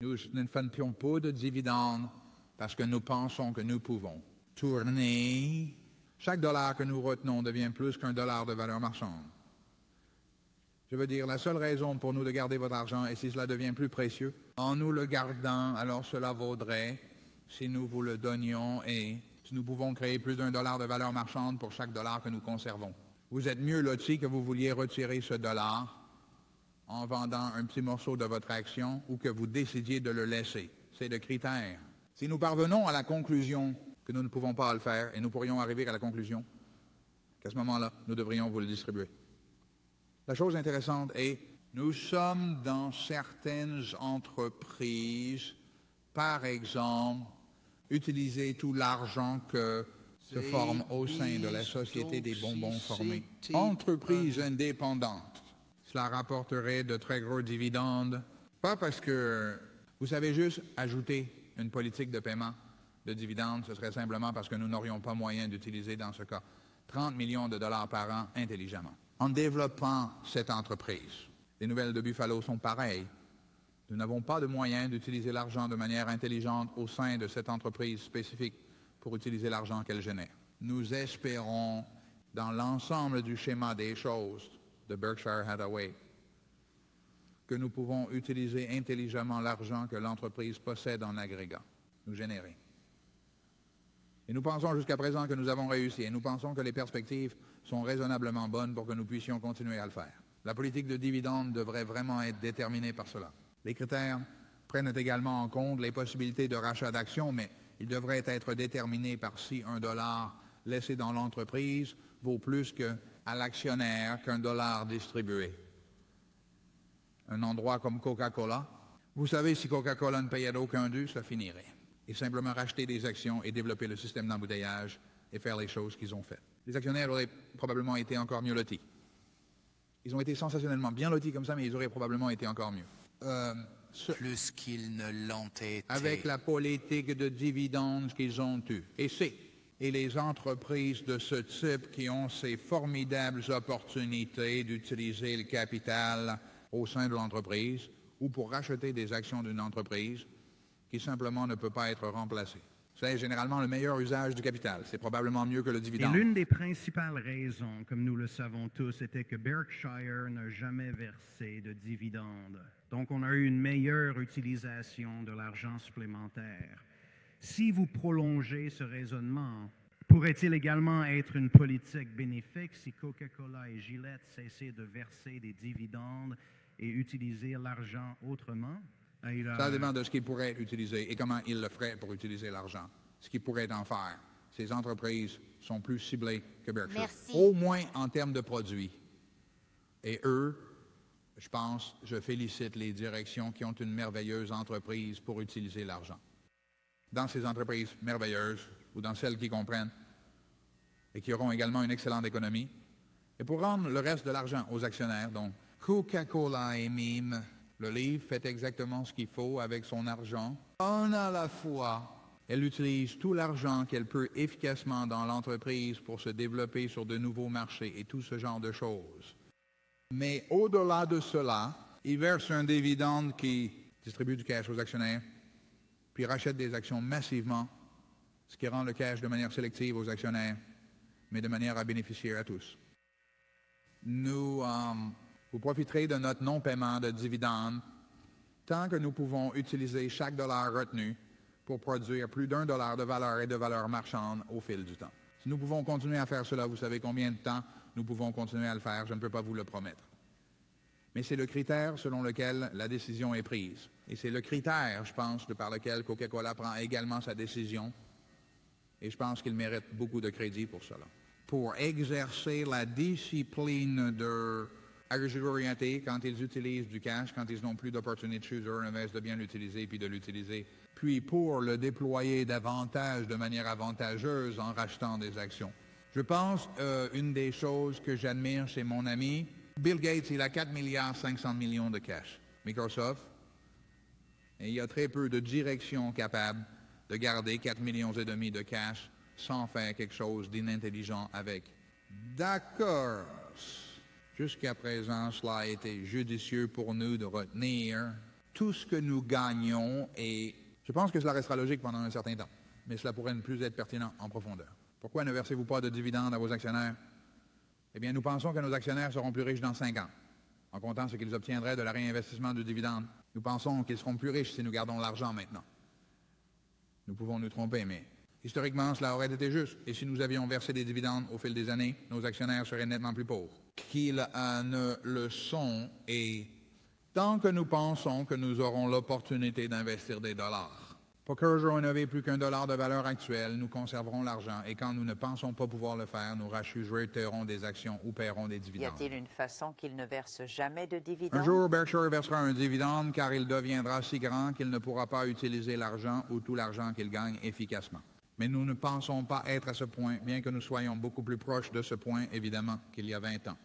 Nous ne faisons pas de dividendes parce que nous pensons que nous pouvons tourner. Chaque dollar que nous retenons devient plus qu'un dollar de valeur marchande. Je veux dire, la seule raison pour nous de garder votre argent est si cela devient plus précieux. En nous le gardant, alors cela vaudrait si nous vous le donnions et si nous pouvons créer plus d'un dollar de valeur marchande pour chaque dollar que nous conservons. Vous êtes mieux loti que vous vouliez retirer ce dollar en vendant un petit morceau de votre action ou que vous décidiez de le laisser. C'est le critère. Si nous parvenons à la conclusion que nous ne pouvons pas le faire et nous pourrions arriver à la conclusion qu'à ce moment-là, nous devrions vous le distribuer. La chose intéressante est, nous sommes dans certaines entreprises, par exemple, utiliser tout l'argent que se forme au sein de la Société des bonbons formés. Entreprise indépendante. Cela rapporterait de très gros dividendes. Pas parce que vous savez juste ajouter une politique de paiement de dividendes, ce serait simplement parce que nous n'aurions pas moyen d'utiliser dans ce cas 30 millions de dollars par an intelligemment. En développant cette entreprise, les nouvelles de Buffalo sont pareilles. Nous n'avons pas de moyen d'utiliser l'argent de manière intelligente au sein de cette entreprise spécifique pour utiliser l'argent qu'elle génère. Nous espérons, dans l'ensemble du schéma des choses de Berkshire Hathaway, que nous pouvons utiliser intelligemment l'argent que l'entreprise possède en agrégat, nous générer. Et nous pensons jusqu'à présent que nous avons réussi et nous pensons que les perspectives sont raisonnablement bonnes pour que nous puissions continuer à le faire. La politique de dividendes devrait vraiment être déterminée par cela. Les critères prennent également en compte les possibilités de rachat d'actions, mais ils devraient être déterminés par si un dollar laissé dans l'entreprise vaut plus à l'actionnaire qu'un dollar distribué. Un endroit comme Coca-Cola, vous savez, si Coca-Cola ne payait aucun dû, ça finirait. Et simplement racheter des actions et développer le système d'embouteillage et faire les choses qu'ils ont faites. Les actionnaires auraient probablement été encore mieux lotis. Ils ont été sensationnellement bien lotis comme ça, mais ils auraient probablement été encore mieux. Plus qu'ils ne l'ont été. Avec la politique de dividendes qu'ils ont eue. Et les entreprises de ce type qui ont ces formidables opportunités d'utiliser le capital au sein de l'entreprise ou pour racheter des actions d'une entreprise qui simplement ne peut pas être remplacée. C'est généralement le meilleur usage du capital. C'est probablement mieux que le dividende. Et l'une des principales raisons, comme nous le savons tous, était que Berkshire n'a jamais versé de dividendes. Donc, on a eu une meilleure utilisation de l'argent supplémentaire. Si vous prolongez ce raisonnement, pourrait-il également être une politique bénéfique si Coca-Cola et Gillette cessaient de verser des dividendes et utiliser l'argent autrement? Ça dépend de ce qu'ils pourraient utiliser et comment ils le feraient pour utiliser l'argent. Ce qu'ils pourraient en faire. Ces entreprises sont plus ciblées que Berkshire. Merci. Au moins en termes de produits. Et eux, je félicite les directions qui ont une merveilleuse entreprise pour utiliser l'argent. Dans ces entreprises merveilleuses, ou dans celles qui comprennent, et qui auront également une excellente économie, et pour rendre le reste de l'argent aux actionnaires, donc Coca-Cola et Mime, le livre fait exactement ce qu'il faut avec son argent. Un à la fois, elle utilise tout l'argent qu'elle peut efficacement dans l'entreprise pour se développer sur de nouveaux marchés et tout ce genre de choses. Mais au-delà de cela, il verse un dividende qui distribue du cash aux actionnaires, puis rachète des actions massivement, ce qui rend le cash de manière sélective aux actionnaires, mais de manière à bénéficier à tous. Vous profiterez de notre non-paiement de dividendes tant que nous pouvons utiliser chaque dollar retenu pour produire plus d'un dollar de valeur et de valeur marchande au fil du temps. Si nous pouvons continuer à faire cela, vous savez combien de temps nous pouvons continuer à le faire, je ne peux pas vous le promettre. Mais c'est le critère selon lequel la décision est prise. Et c'est le critère, je pense, par lequel Coca-Cola prend également sa décision. Et je pense qu'il mérite beaucoup de crédit pour cela. Pour exercer la discipline de orientés quand ils utilisent du cash, quand ils n'ont plus d'opportunité chez eux, en vez de bien l'utiliser puis de l'utiliser. Puis pour le déployer davantage de manière avantageuse en rachetant des actions. Je pense une des choses que j'admire chez mon ami, Bill Gates, il a 4,5 milliards de cash. Microsoft, et il y a très peu de directions capables de garder 4,5 millions de cash sans faire quelque chose d'inintelligent avec. D'accord. Jusqu'à présent, cela a été judicieux pour nous de retenir tout ce que nous gagnons et je pense que cela restera logique pendant un certain temps, mais cela pourrait ne plus être pertinent en profondeur. Pourquoi ne versez-vous pas de dividendes à vos actionnaires? Eh bien, nous pensons que nos actionnaires seront plus riches dans 5 ans, en comptant ce qu'ils obtiendraient de la réinvestissement du dividende. Nous pensons qu'ils seront plus riches si nous gardons l'argent maintenant. Nous pouvons nous tromper, mais historiquement, cela aurait été juste. Et si nous avions versé des dividendes au fil des années, nos actionnaires seraient nettement plus pauvres qu'ils ne le sont. Et tant que nous pensons que nous aurons l'opportunité d'investir des dollars, pour qu'un jour on n'avait plus qu'un dollar de valeur actuelle, nous conserverons l'argent. Et quand nous ne pensons pas pouvoir le faire, nous racheterons des actions ou paierons des Y dividendes. a-t-il une façon qu'il ne verse jamais de Un dividendes? jour, Berkshire versera un dividende car il deviendra si grand qu'il ne pourra pas utiliser l'argent ou tout l'argent qu'il gagne efficacement. Mais nous ne pensons pas être à ce point, bien que nous soyons beaucoup plus proches de ce point, évidemment, qu'il y a 20 ans.